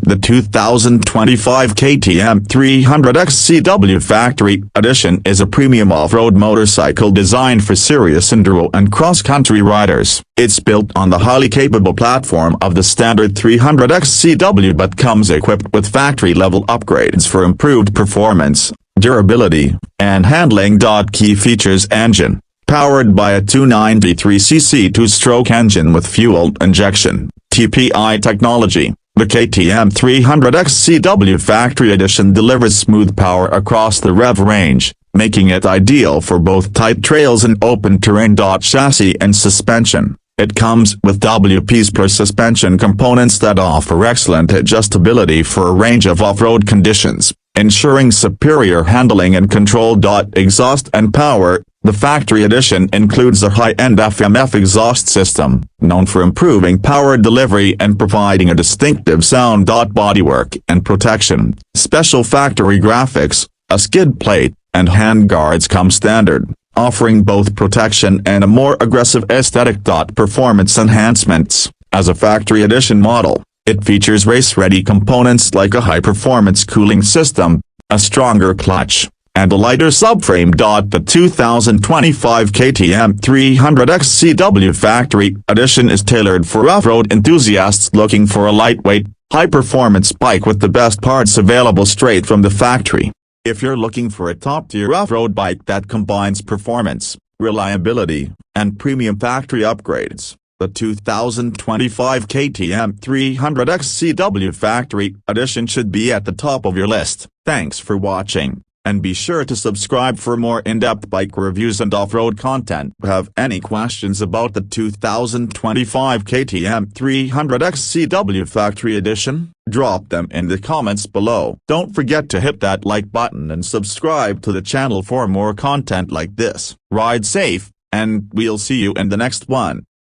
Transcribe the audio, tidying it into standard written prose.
The 2025 KTM 300XCW Factory Edition is a premium off-road motorcycle designed for serious enduro and cross-country riders. It's built on the highly capable platform of the standard 300XCW but comes equipped with factory-level upgrades for improved performance, durability, and handling. Key features: engine, powered by a 293cc two-stroke engine with fuel injection, TPI technology. The KTM 300XCW Factory Edition delivers smooth power across the rev range, making it ideal for both tight trails and open terrain. Chassis and suspension. It comes with WP's suspension components that offer excellent adjustability for a range of off-road conditions, ensuring superior handling and control. Exhaust and power. The Factory Edition includes a high-end FMF exhaust system, known for improving power delivery and providing a distinctive sound. Bodywork and protection. Special factory graphics, a skid plate, and handguards come standard, offering both protection and a more aggressive aesthetic. Performance enhancements. As a Factory Edition model, it features race-ready components like a high-performance cooling system, a stronger clutch, and a lighter subframe. The 2025 KTM 300XCW Factory Edition is tailored for off-road enthusiasts looking for a lightweight, high-performance bike with the best parts available straight from the factory. If you're looking for a top-tier off-road bike that combines performance, reliability, and premium factory upgrades, the 2025 KTM 300XCW Factory Edition should be at the top of your list. Thanks for watching, and be sure to subscribe for more in-depth bike reviews and off-road content. Have any questions about the 2025 KTM 300XCW Factory Edition? Drop them in the comments below. Don't forget to hit that like button and subscribe to the channel for more content like this. Ride safe, and we'll see you in the next one.